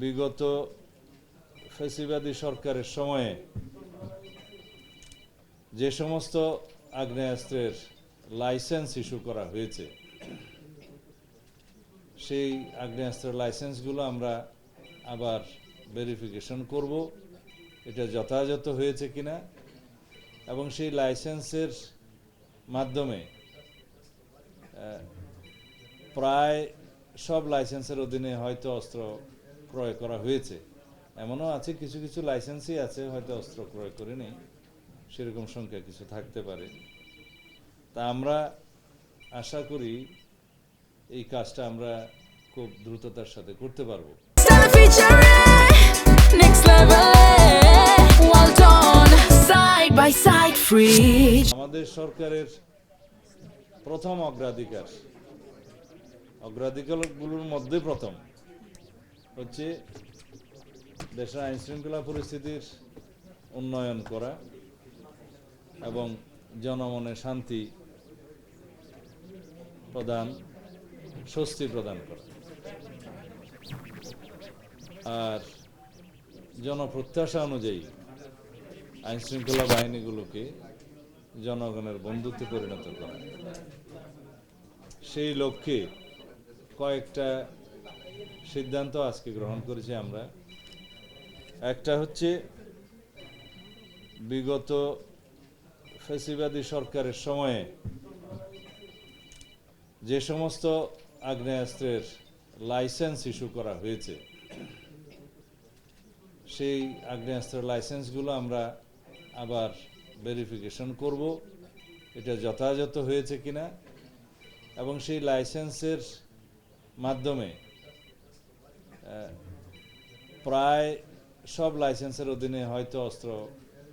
বিগত ফ্যাসিবাদী সরকারের সময়ে যে সমস্ত আগ্নেয়াস্ত্রের লাইসেন্স ইস্যু করা হয়েছে সেই আগ্নেয়াস্ত্রের লাইসেন্সগুলো আমরা আবার ভেরিফিকেশন করব, এটা যথাযথ হয়েছে কিনা, এবং সেই লাইসেন্সের মাধ্যমে প্রায় সব লাইসেন্সের অধীনে হয়তো অস্ত্র ক্রয় করা হয়েছে। এমনও আছে কিছু কিছু লাইসেন্সই আছে হয়তো অস্ত্র ক্রয় করে নেই, সেরকম সংখ্যা কিছু থাকতে পারে। তা আমরা আশা করি এই কাজটা আমরা খুব দ্রুততার সাথে করতে পারবো। আমাদের সরকারের প্রথম অগ্রাধিকারগুলোর মধ্যে প্রথম হচ্ছে দেশের আইন শৃঙ্খলা পরিস্থিতির উন্নয়ন করা এবং জনমনে শান্তি প্রদান, স্বস্তি প্রদান করা, আর জনপ্রত্যাশা অনুযায়ী আইন শৃঙ্খলা বাহিনীগুলোকে জনগণের বন্ধুত্বে পরিণত করা। সেই লক্ষ্যে কয়েকটা সিদ্ধান্ত আজকে গ্রহণ করেছি আমরা। একটা হচ্ছে বিগত ফ্যাসিবাদী সরকারের সময়ে যে সমস্ত আগ্নেয়াস্ত্রের লাইসেন্স ইস্যু করা হয়েছে সেই আগ্নেয়াস্ত্রের লাইসেন্সগুলো আমরা আবার ভেরিফিকেশন করব, এটা যথাযথ হয়েছে কিনা, এবং সেই লাইসেন্সের মাধ্যমে প্রায় সব লাইসেন্সের অধীনে হয়তো অস্ত্র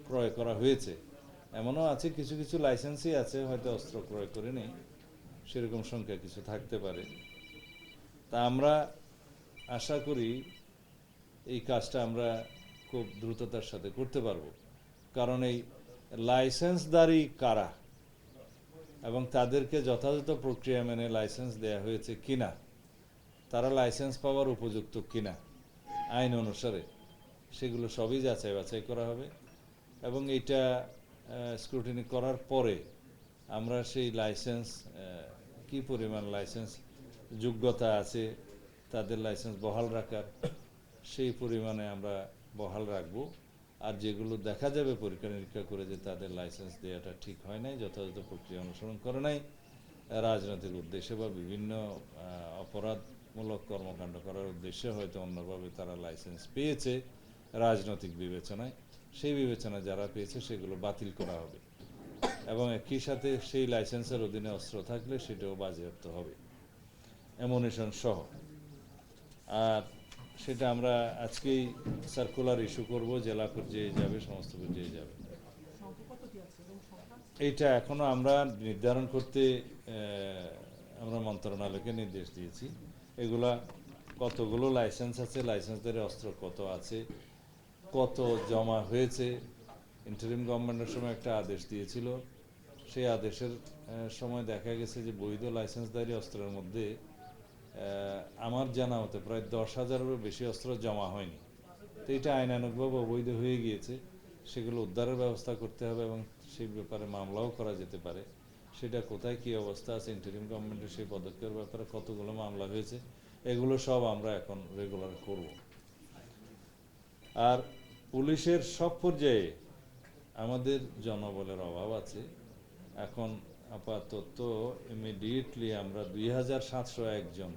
ক্রয় করা হয়েছে। এমনও আছে কিছু কিছু লাইসেন্সই আছে হয়তো অস্ত্র ক্রয় করে নেই, সেরকম সংখ্যা কিছু থাকতে পারে। তা আমরা আশা করি এই কাজটা আমরা খুব দ্রুততার সাথে করতে পারবো, কারণ এই লাইসেন্সদারি কারা এবং তাদেরকে যথাযথ প্রক্রিয়া মেনে লাইসেন্স দেয়া হয়েছে কিনা, তারা লাইসেন্স পাওয়ার উপযুক্ত কিনা আইন অনুসারে, সেগুলো সবই যাচাই বাছাই করা হবে। এবং এটা স্ক্রুটিনি করার পরে আমরা সেই লাইসেন্স কি পরিমাণ লাইসেন্স যোগ্যতা আছে তাদের লাইসেন্স বহাল রাখার, সেই পরিমাণে আমরা বহাল রাখবো। আর যেগুলো দেখা যাবে পরীক্ষা নিরীক্ষা করে যে তাদের লাইসেন্স দেওয়াটা ঠিক হয় নাই, যথাযথ প্রক্রিয়া অনুসরণ করে নাই, রাজনৈতিক উদ্দেশ্যে বা বিভিন্ন অপরাধমূলক কর্মকাণ্ড করার উদ্দেশ্যে হয়তো অন্যভাবে তারা লাইসেন্স পেয়েছে রাজনৈতিক বিবেচনায়, সেই বিবেচনায় যারা পেয়েছে সেগুলো বাতিল করা হবে, এবং একই সাথে সেই লাইসেন্সের অধীনে অস্ত্র থাকলে সেটাও বাজেয়াপ্ত হবে, অ্যামুনিশন সহ। আর সেটা আমরা আজকেই সার্কুলার ইস্যু করব, জেলা পর্যায়ে যাবে, সমস্ত পর্যায়ে যাবে। এইটা এখনো আমরা নির্ধারণ করতে আমরা মন্ত্রণালয়কে নির্দেশ দিয়েছি। এগুলা কতগুলো লাইসেন্স আছে, লাইসেন্সধারী অস্ত্র কত আছে, কত জমা হয়েছে। ইন্টারিম গভর্নমেন্টের সময় একটা আদেশ দিয়েছিল, সেই আদেশের সময় দেখা গেছে যে বৈধ লাইসেন্সধারী অস্ত্রের মধ্যে আমার জানা মতে প্রায় 10,000-এরও বেশি অস্ত্র জমা হয়নি। তো এটা আইনানুগভাবে অবৈধ হয়ে গিয়েছে, সেগুলো উদ্ধারের ব্যবস্থা করতে হবে এবং সেই ব্যাপারে মামলাও করা যেতে পারে। সেটা কোথায় কী অবস্থা আছে, ইন্টারিম গভর্নমেন্টের সেই পদক্ষেপের ব্যাপারে কতগুলো মামলা হয়েছে, এগুলো সব আমরা এখন রেগুলার করব। আর পুলিশের সব পর্যায়ে আমাদের জনবলের অভাব আছে। এখন আপাতত ইমিডিয়েটলি আমরা 2,701 জন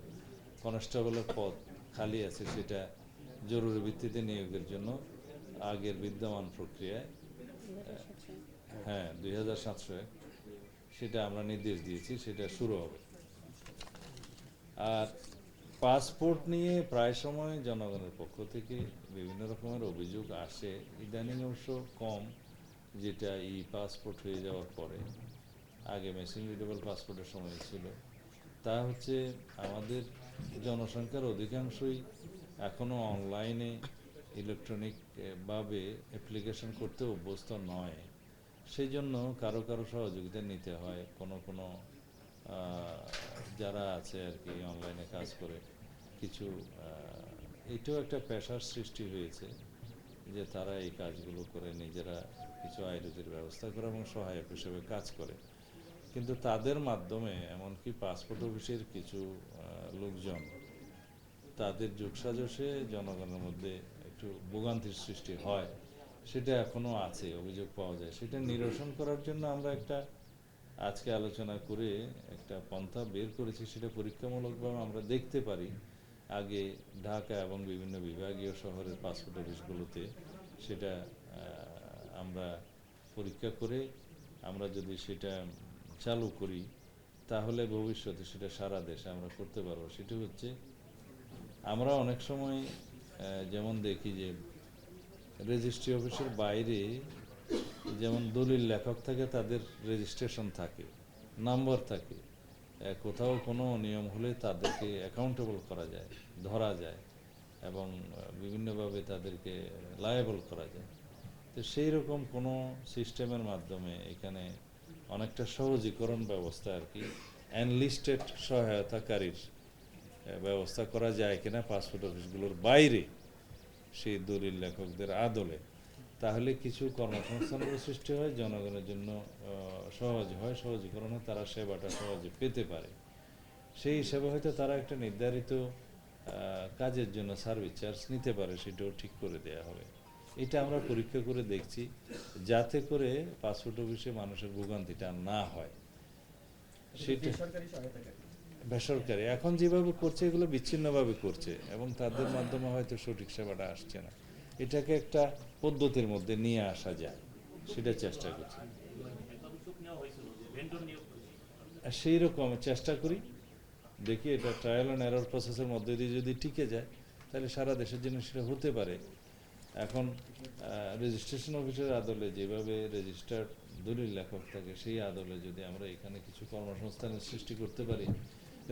কনস্টেবলের পদ খালি আছে, সেটা জরুরি ভিত্তিতে নিয়োগের জন্য আগের বিদ্যমান প্রক্রিয়ায় 2,701 সেটা আমরা নির্দেশ দিয়েছি, সেটা শুরু হবে। আর পাসপোর্ট নিয়ে প্রায় সময় জনগণের পক্ষ থেকে বিভিন্ন রকমের অভিযোগ আসে, ইদানিং অবশ্য কম, যেটা ই পাসপোর্ট হয়ে যাওয়ার পরে, আগে মেশিন রিডেবল পাসপোর্টের সময় ছিল। তা হচ্ছে আমাদের জনসংখ্যার অধিকাংশই এখনও অনলাইনে ইলেকট্রনিক ভাবে অ্যাপ্লিকেশন করতে অভ্যস্ত নয়, সেই জন্য কারো কারো সহযোগিতা নিতে হয়। কোনো যারা আছে আর কি অনলাইনে কাজ করে, কিছু এটাও একটা পেশার সৃষ্টি হয়েছে যে তারা এই কাজগুলো করে নিজেরা কিছু আয় রুজির ব্যবস্থা করে এবং সহায়ক হিসেবে কাজ করে। কিন্তু তাদের মাধ্যমে এমনকি পাসপোর্ট অফিসের কিছু লোকজন তাদের যোগসাজশে জনগণের মধ্যে একটু ভোগান্তির সৃষ্টি হয়, সেটা এখনো আছে, অভিযোগ পাওয়া যায়। সেটা নিরসন করার জন্য আমরা একটা আজকে আলোচনা করে একটা পন্থা বের করেছি। সেটা পরীক্ষামূলকভাবে আমরা দেখতে পারি আগে ঢাকা এবং বিভিন্ন বিভাগীয় শহরের পাসপোর্ট অফিসগুলোতে সেটা আমরা পরীক্ষা করে আমরা যদি সেটা চালু করি তাহলে ভবিষ্যতে সেটা সারা দেশে আমরা করতে পারবো। সেটা হচ্ছে আমরা অনেক সময় যেমন দেখি যে রেজিস্ট্রি অফিসের বাইরে যেমন দলিল লেখক থাকে, তাদের রেজিস্ট্রেশন থাকে, নাম্বার থাকে, কোথাও কোনো নিয়ম হলে তাদেরকে অ্যাকাউন্টেবল করা যায়, ধরা যায় এবং বিভিন্নভাবে তাদেরকে লায়েবল করা যায়। তো সেই রকম কোনো সিস্টেমের মাধ্যমে এখানে অনেকটা সহজীকরণ ব্যবস্থা আর কি, এনলিস্টেড সহায়তাকারীর ব্যবস্থা করা যায় কিনা পাসপোর্ট অফিসগুলোর বাইরে সেই দলিল লেখকদের আদলে, তাহলে কিছু কর্মসংস্থানের সৃষ্টি হয়, জনগণের জন্য সহজ হয়, সহজীকরণ হয়, তারা সেবাটা সহজে পেতে পারে। সেই হিসাবে হয়তো তারা একটা নির্ধারিত কাজের জন্য সার্ভিস চার্জ নিতে পারে, সেটাও ঠিক করে দেওয়া হবে। এটা আমরা পরীক্ষা করে দেখছি যাতে করে পাসপোর্ট অফিসে মানুষের ভোগান্তিটা না হয়। সেটা বেসরকারি এখন যেভাবে করছে এগুলো বিচ্ছিন্নভাবে করছে এবং তাদের মাধ্যমে হয়তো সঠিক সেবাটা আসছে না। এটাকে একটা পদ্ধতির মধ্যে নিয়ে আসা যায়, সেটা চেষ্টা করছি। সেই রকম চেষ্টা করি, দেখি এটা ট্রায়াল অ্যান্ড এরর প্রসেসের মধ্যে দিয়ে যদি টিকে যায় তাহলে সারা দেশের জন্য সেটা হতে পারে। এখন রেজিস্ট্রেশন অফিসের আদলে যেভাবে রেজিস্টার্ড দলিল লেখক থাকে সেই আদলে যদি আমরা এখানে কিছু কর্মসংস্থানের সৃষ্টি করতে পারি,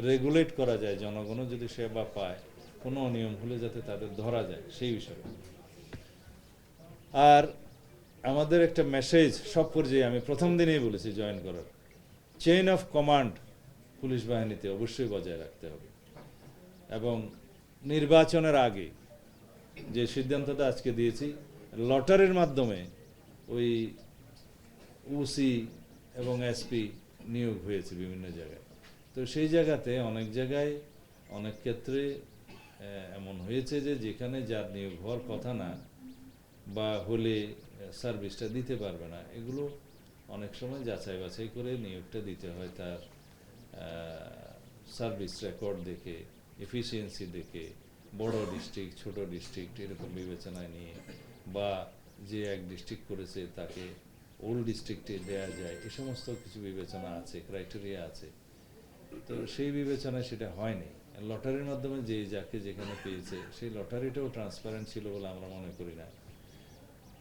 রেগুলেট করা যায়, জনগণও যদি সেবা পায়, কোনো অনিয়ম হলে যাতে তাদের ধরা যায় সেই বিষয়ে। আর আমাদের একটা মেসেজ সব পর্যায়ে, আমি প্রথম দিনেই বলেছি জয়েন করার, চেইন অফ কমান্ড পুলিশ বাহিনীতে অবশ্যই বজায় রাখতে হবে এবং নির্বাচনের আগে যে সিদ্ধান্তটা আজকে দিয়েছি, লটারির মাধ্যমে ওই ওসি এবং এসপি নিয়োগ হয়েছে বিভিন্ন জায়গায়। তো সেই জায়গাতে অনেক জায়গায় অনেক ক্ষেত্রে এমন হয়েছে যে যেখানে যার নিয়োগ হওয়ার কথা না বা হলে সার্ভিসটা দিতে পারবে না, এগুলো অনেক সময় যাচাই বাছাই করে নিয়োগটা দিতে হয় তার সার্ভিস রেকর্ড দেখে, এফিসিয়েন্সি দেখে, বড় ডিস্ট্রিক্ট ছোট ডিস্ট্রিক্ট এরকম বিবেচনায় নিয়ে, বা যে এক ডিস্ট্রিক্ট করেছে তাকে ওল্ড ডিস্ট্রিক্টে দেওয়া যায়, এ সমস্ত কিছু বিবেচনা আছে, ক্রাইটেরিয়া আছে। তো সেই বিবেচনায় সেটা হয়নি। লটারির মাধ্যমে যে যাকে যেখানে পেয়েছে সেই লটারিটাও ট্রান্সপারেন্ট ছিল বলে আমরা মনে করি না।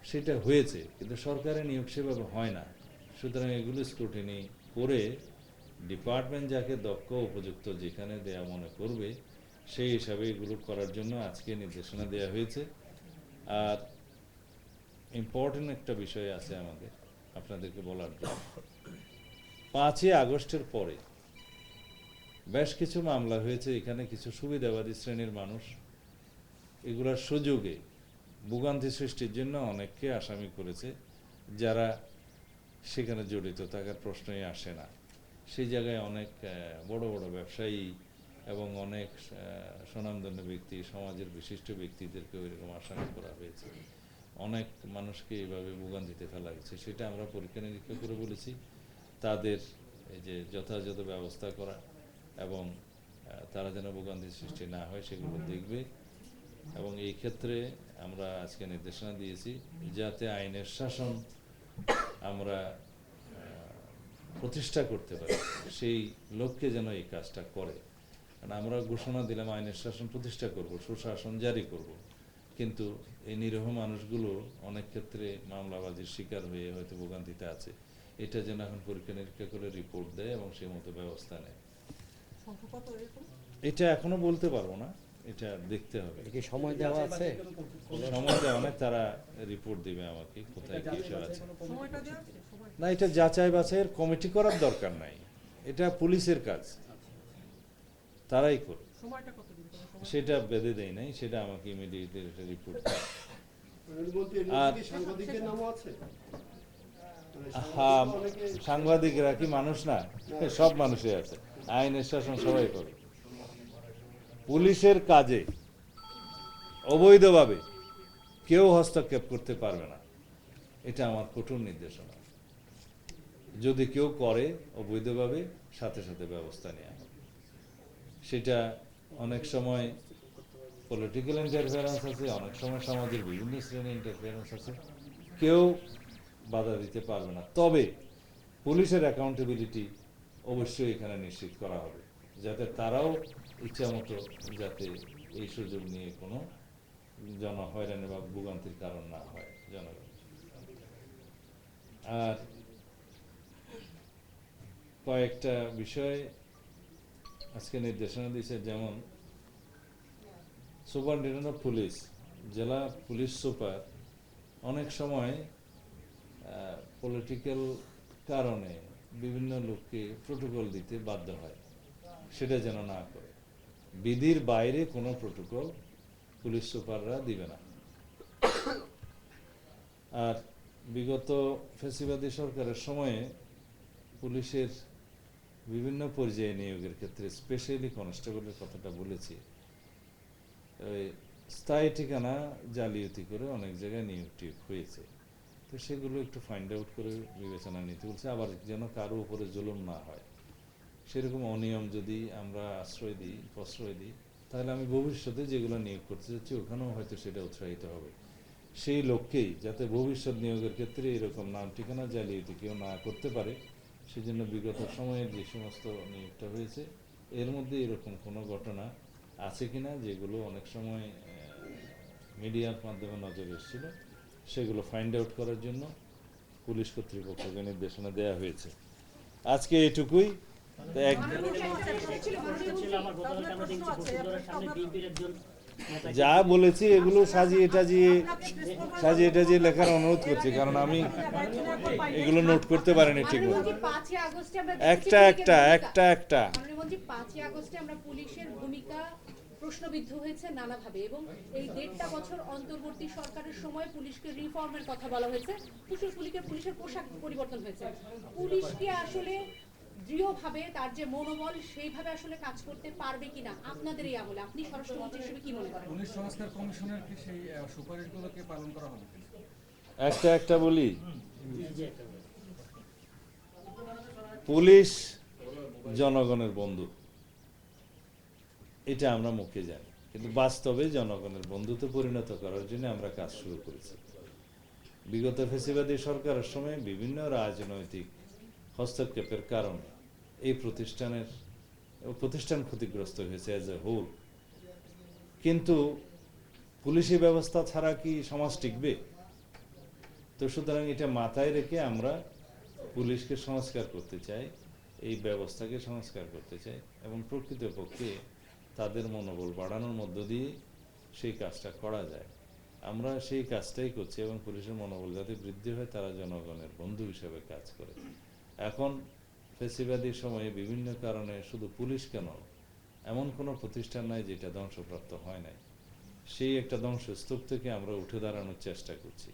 সেটা হয়েছে কিন্তু সরকারের নিয়োগ সেভাবে হয় না। সুতরাং এগুলো স্ক্রুটিনি করে ডিপার্টমেন্ট যাকে দক্ষ উপযুক্ত যেখানে দেয়া মনে করবে সেই হিসাবে এগুলো করার জন্য আজকে নির্দেশনা দেওয়া হয়েছে। আর ইম্পর্টেন্ট একটা বিষয় আছে আমাদের আপনাদেরকে বলার জন্য, 5ই আগস্টের পরে বেশ কিছু মামলা হয়েছে, এখানে কিছু সুবিধাবাদী শ্রেণীর মানুষ এগুলোর সুযোগে ভোগান্তি সৃষ্টির জন্য অনেককে আসামি করেছে, যারা সেখানে জড়িত থাকার প্রশ্নই আসে না। সেই জায়গায় অনেক বড় বড় ব্যবসায়ী এবং অনেক স্বনামধন্য ব্যক্তি, সমাজের বিশিষ্ট ব্যক্তিদেরকে এরকম আসামি করা হয়েছে, অনেক মানুষকে এইভাবে ভোগান্তিতে ফেলা হয়েছে। সেটা আমরা পরীক্ষা নিরীক্ষা করে বলেছি তাদের এই যে যথাযথ ব্যবস্থা করা এবং তারা যেন ভোগান্তির সৃষ্টি না হয় সেগুলো দেখবে। এবং এই ক্ষেত্রে আমরা আজকে নির্দেশনা দিয়েছি যাতে আইনের শাসন আমরা প্রতিষ্ঠা করতে পারি, সেই লক্ষ্যে যেন এই কাজটা করে। কারণ আমরা ঘোষণা দিলাম আইনের শাসন প্রতিষ্ঠা করব, সুশাসন জারি করব, কিন্তু এই নিরীহ মানুষগুলো অনেক ক্ষেত্রে মামলাবাজির শিকার হয়ে হয়তো ভোগান্তিতে আছে। এটা যেন এখন পরীক্ষা নিরীক্ষা করে রিপোর্ট দেয় এবং সেই মতো ব্যবস্থা নেয়। এটা এখনো বলতে পারবো না, এটা দেখতে হবে। কি সময় দেওয়া আছে? সময় দেওয়া নেই, তারা রিপোর্ট দিবে আমাকে কোথায় কি ইস্যু আছে। না, এটা যাচাই বাছাইয়ের কমিটি করার দরকার নাই, এটা পুলিশের কাজ, তারাই করবে। সেটা বেঁধে দেয় নাই, সেটা আমাকে ইমিডিয়েটলি রিপোর্ট আর হ্যাঁ, সাংবাদিকরা কি মানুষ না? সব মানুষই আছে, আইনের শাসন সবাই করে। পুলিশের কাজে অবৈধভাবে কেউ হস্তক্ষেপ করতে পারবে না, এটা আমার কঠোর নির্দেশনা। যদি কেউ করে অবৈধভাবে, সাথে সাথে ব্যবস্থা নেওয়া হবে। সেটা অনেক সময় পলিটিক্যাল ইন্টারফারেন্স আছে, অনেক সময় সমাজের বিভিন্ন শ্রেণীর ইন্টারফারেন্স আছে, কেউ বাধা দিতে পারবে না। তবে পুলিশের অ্যাকাউন্টেবিলিটি অবশ্যই এখানে নিশ্চিত করা হবে, যাতে তারাও ইচ্ছামতো যাতে এই সুযোগ নিয়ে কোনো জনহয়রানি বা ভোগান্তির কারণ না হয় জনগণ। আর কয়েকটা বিষয় আজকে নির্দেশনা দিয়েছে, যেমন সুপারিনটেন্ডেন্ট অফ পুলিশ, জেলা পুলিশ সুপার অনেক সময় পলিটিক্যাল কারণে বিভিন্ন লোককে প্রোটোকল দিতে বাধ্য হয়, সেটা যেন না করে। বিধির বাইরে কোনো প্রোটোকল পুলিশ সুপাররা দিবে না। আর বিগত ফ্যাসিবাদী সরকারের সময়ে পুলিশের বিভিন্ন পর্যায়ে নিয়োগের ক্ষেত্রে স্পেশালি কনস্টেবলের কথাটা বলেছি, ওই স্থায়ী ঠিকানা জালিয়াতি করে অনেক জায়গায় নিয়োগ টিয়োগ হয়েছে। তো সেগুলো একটু ফাইন্ড আউট করে বিবেচনা নিতে বলছে, আবার যেন কারো উপরে জুলুম না হয়। সেরকম অনিয়ম যদি আমরা প্রশ্রয় দিই, তাহলে আমি ভবিষ্যতে যেগুলো নিয়োগ করতে চাচ্ছি ওখানেও হয়তো সেটা উৎসাহিত হবে। সেই লক্ষ্যেই যাতে ভবিষ্যৎ নিয়োগের ক্ষেত্রে এরকম নাম ঠিকানা জালিয়াতি কেউ না করতে পারে, সেজন্য বিগত সময়ে যে সমস্ত নিয়োগটা হয়েছে এর মধ্যে এরকম কোনো ঘটনা আছে কিনা যেগুলো অনেক সময় মিডিয়ার মাধ্যমে নজরে এসেছিল, সেগুলো ফাইন্ড আউট করার জন্য পুলিশ কর্তৃপক্ষকে নির্দেশনা দেওয়া হয়েছে। আজকে এটুকুই। যা বলেছি এগুলো সাজিয়ে টাজিয়ে লেখার অনুরোধ করছি, কারণ আমি এগুলো নোট করতে পারিনি ঠিক মতো। একটা 5 আগস্টে আমরা পুলিশের ভূমিকা প্রশ্নবিদ্ধ হয়েছে নানাভাবে, এবং এই 1.5টা বছর অন্তর্বর্তী সরকারের সময় পুলিশকে রিফর্মের কথা বলা হয়েছে, পুলিশের পোশাক পরিবর্তন হয়েছে। পুলিশকে আসলে দৃঢ়ভাবে তার যে মনোবল সেইভাবে আসলে কাজ করতে পারবে কিনা আপনাদের এই আমলে, আপনি স্বরাষ্ট্রমন্ত্রী হিসেবে কি মনে করেন? পুলিশ সংস্কার কমিশনের কি সেই সুপারিশগুলোকে পালন করা হবে? একটা বলি, পুলিশ জনগণের বন্ধু, এটা আমরা মুখে জানি, কিন্তু বাস্তবে জনগণের বন্ধুতে পরিণত করার জন্য আমরা কাজ শুরু করেছি। বিগত ফ্যাসিবাদী সরকারের সময় বিভিন্ন রাজনৈতিক হস্তক্ষেপের কারণে এই প্রতিষ্ঠান ক্ষতিগ্রস্ত হয়েছে অ্যাজ এ হোল। কিন্তু পুলিশি ব্যবস্থা ছাড়া কি সমাজ টিকবে? তো সুতরাং এটা মাথায় রেখে আমরা পুলিশকে সংস্কার করতে চাই, এই ব্যবস্থাকে সংস্কার করতে চাই, এবং প্রকৃতপক্ষে তাদের মনোবল বাড়ানোর মধ্য দিয়ে সেই কাজটা করা যায়। আমরা সেই কাজটাই করছি, এবং পুলিশের মনোবল যাতে বৃদ্ধি হয়, তারা জনগণের বন্ধু হিসেবে কাজ করে। এখন ফ্যাসিবাদী সময়ে বিভিন্ন কারণে শুধু পুলিশ কেন, এমন কোনো প্রতিষ্ঠান নাই যেটা ধ্বংসপ্রাপ্ত হয় নাই। সেই একটা ধ্বংসস্তূপ থেকে আমরা উঠে দাঁড়ানোর চেষ্টা করছি।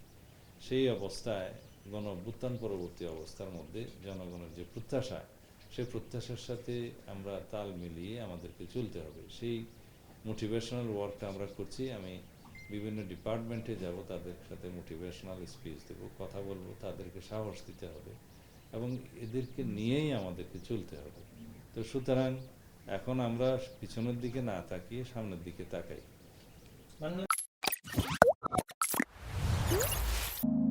সেই অবস্থায় গণ-অভ্যুত্থান পরবর্তী অবস্থার মধ্যে জনগণের যে প্রত্যাশা, সেই প্রত্যাশার সাথে আমরা তাল মিলিয়ে আমাদেরকে চলতে হবে। সেই মোটিভেশনাল ওয়ার্কটা আমরা করছি। আমি বিভিন্ন ডিপার্টমেন্টে যাব, তাদের সাথে মোটিভেশনাল স্পিচ দেব, কথা বলবো, তাদেরকে সাহস দিতে হবে, এবং এদেরকে নিয়েই আমাদেরকে চলতে হবে। তো সুতরাং এখন আমরা পিছনের দিকে না তাকিয়ে সামনের দিকে তাকাই।